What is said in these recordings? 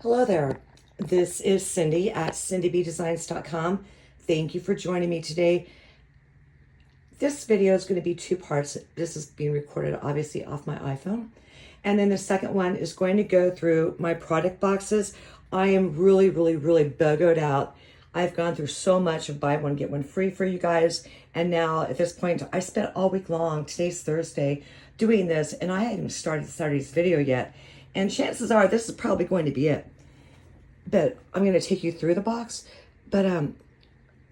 Hello there. This is Cindy at cindybdesigns.com. Thank you for joining me today. This video is going to be two parts. This is being recorded obviously off my iPhone. And then the second one is going to go through my product boxes. I am really BOGO'd out. I've gone through so much of buy one, get one free for you guys. And now at this point, I spent all week long, today's Thursday, doing this. And I hadn't even started Saturday's video yet. And chances are this is probably going to be it. But I'm going to take you through the box. But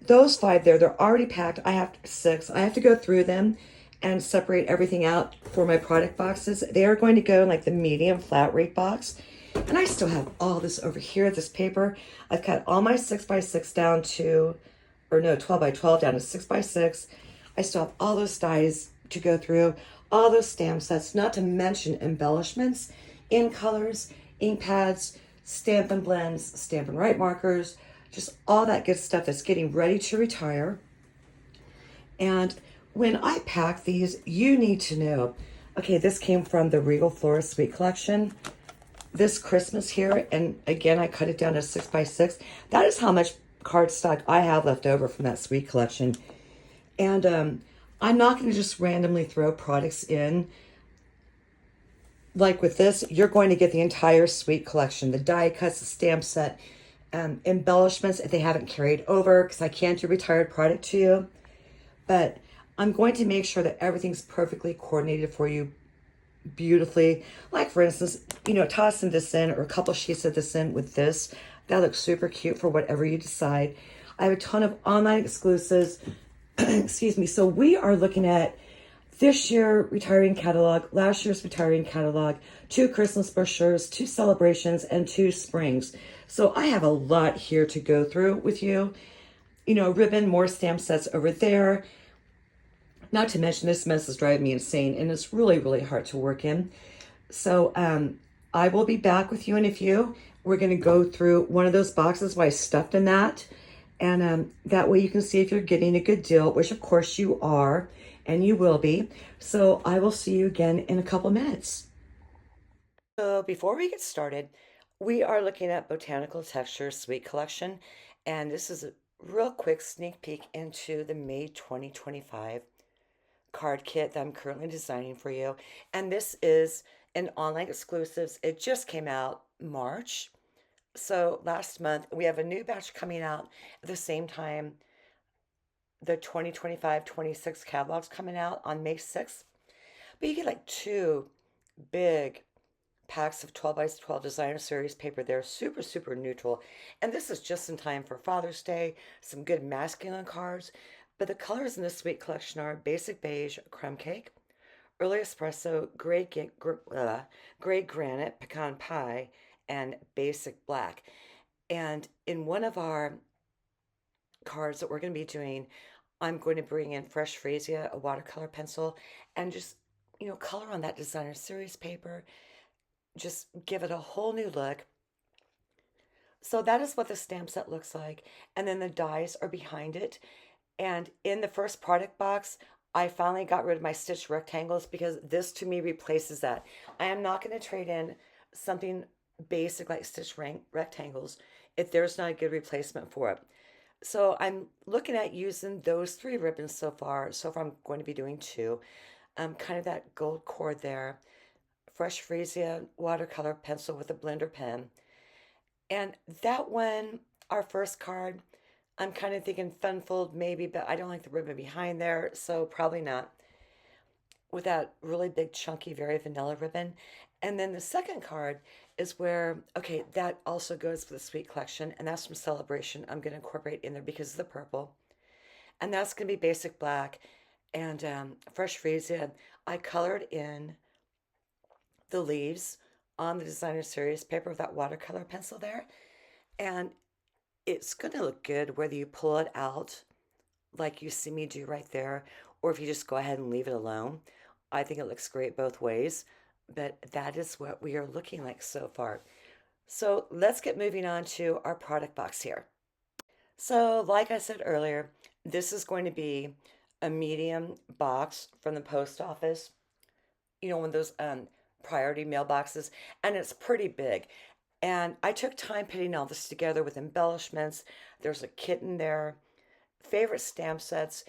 those five there, they're already packed. I have six. I have to go through them and separate everything out for my product boxes. They are going to go in like the medium flat rate box. And I still have all this over here, this paper. I've cut all my 6x6 down to, or no, 12x12 down to 6x6. I still have all those dies to go through, all those stamp sets, not to mention embellishments, in colors, ink pads, Stampin' blends, Stampin' Write markers, just all that good stuff that's getting ready to retire. And when I pack these, you need to know, okay, this came from the Regal Florist Suite Collection. This Christmas here, and again, I cut it down to 6x6. That is how much cardstock I have left over from that Suite Collection. And I'm not going to just randomly throw products in. Like with this, you're going to get the entire Suite Collection, the die cuts, the stamp set, embellishments if they haven't carried over, because I can't do retired product to you. But I'm going to make sure that everything's perfectly coordinated for you beautifully. Like for instance, tossing this in or a couple sheets of this in with this. That looks super cute for whatever you decide. I have a ton of online exclusives. Excuse me. So we are looking at this year retiring catalog, last year's retiring catalog, 2 Christmas brochures, 2 celebrations, and 2 springs. So I have a lot here to go through with you. Ribbon, more stamp sets over there. Not to mention this mess is driving me insane and it's really hard to work in. So I will be back with you in a few. We're going to go through one of those boxes what I stuffed in that. And that way you can see if you're getting a good deal, which of course you are, and you will be. So I will see you again in a couple minutes. So before we get started, we are looking at Botanical Textures Suite Collection. And this is a real quick sneak peek into the May 2025 card kit that I'm currently designing for you. And this is an online exclusives. It just came out March. So last month, we have a new batch coming out at the same time the 2025-26 catalog's coming out on May 6th. But you get like 2 big packs of 12 by 12 designer series paper. They're super neutral. And this is just in time for Father's Day, some good masculine cards. But the colors in this Suite Collection are basic beige, crumb cake, early espresso, gray granite, pecan pie, and basic black. And in one of our cards that we're going to be doing, I'm going to bring in fresh freesia, a watercolor pencil, and just, color on that designer series paper. Just give it a whole new look. So that is what the stamp set looks like. And then the dies are behind it. And in the first product box, I finally got rid of my stitch rectangles because this to me replaces that. I am not going to trade in something basic like stitch rectangles if there's not a good replacement for it. So I'm looking at using those 3 ribbons so far. So far I'm going to be doing 2. Kind of that gold cord there. Fresh freesia watercolor pencil with a blender pen. And that one, our first card, I'm kind of thinking fun fold maybe, but I don't like the ribbon behind there, so probably not. With that really big chunky very vanilla ribbon. And then the second card is where, okay, that also goes for the Suite Collection, and that's from Celebration. I'm going to incorporate in there because of the purple. And that's going to be basic black and fresh freesia. I colored in the leaves on the designer series paper with that watercolor pencil there. And it's going to look good whether you pull it out like you see me do right there, or if you just go ahead and leave it alone. I think it looks great both ways, but that is what we are looking like so far. So let's get moving on to our product box here. So like I said earlier, this is going to be a medium box from the post office. One of those priority mailboxes, and it's pretty big. And I took time putting all this together with embellishments. There's a kitten there, favorite stamp sets,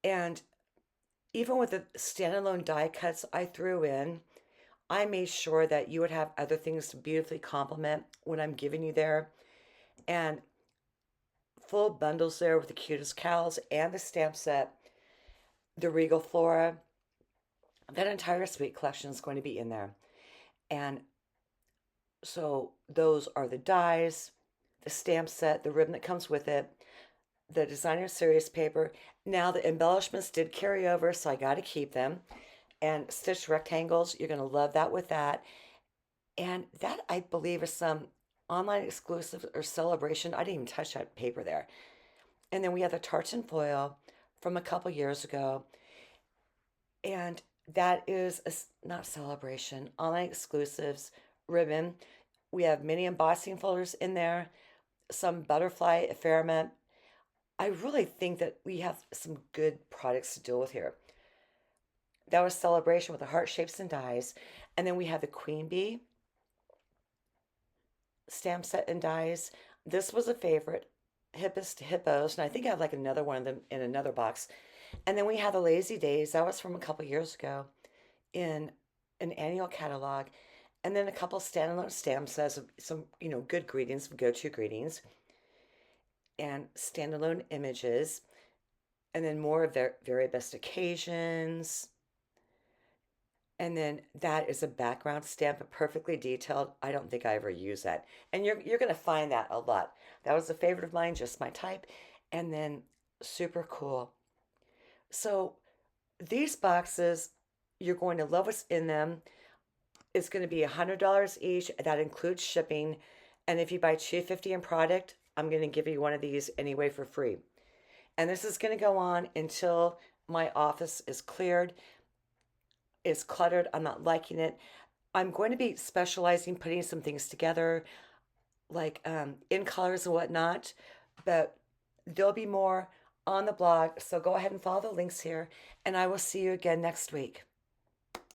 and even with the standalone die cuts I threw in, I made sure that you would have other things to beautifully complement what I'm giving you there. And full bundles there with the cutest cows and the stamp set, the Regal Flora. That entire suite collection is going to be in there. And so those are the dies, the stamp set, the ribbon that comes with it, the designer series paper. Now the embellishments did carry over, so I got to keep them. And stitched rectangles, you're going to love that with that. And that, I believe, is some online exclusive or celebration. I didn't even touch that paper there. And then we have the tartan foil from a couple years ago. And that is a, not celebration, online exclusives ribbon. We have mini embossing folders in there, some butterfly ephemera. I really think that we have some good products to deal with here. That was celebration with the heart shapes and dies. And then we have the queen bee stamp set and dies. This was a favorite, hippest hippos, and I think I have like another one of them in another box. And then we have the lazy days. That was from a couple years ago in an annual catalog. And then a couple standalone stamp sets of some, good greetings, go-to greetings, and standalone images, and then more of their very best occasions. And then that is a background stamp, perfectly detailed. I don't think I ever use that. And you're going to find that a lot. That was a favorite of mine, just my type. And then super cool. So these boxes, you're going to love what's in them. It's going to be $100 each. That includes shipping. And if you buy $250 in product, I'm going to give you one of these anyway for free. And this is going to go on until my office is cleared. It's cluttered. I'm not liking it. I'm going to be specializing, putting some things together, like in colors and whatnot. But there'll be more on the blog. So go ahead and follow the links here. And I will see you again next week.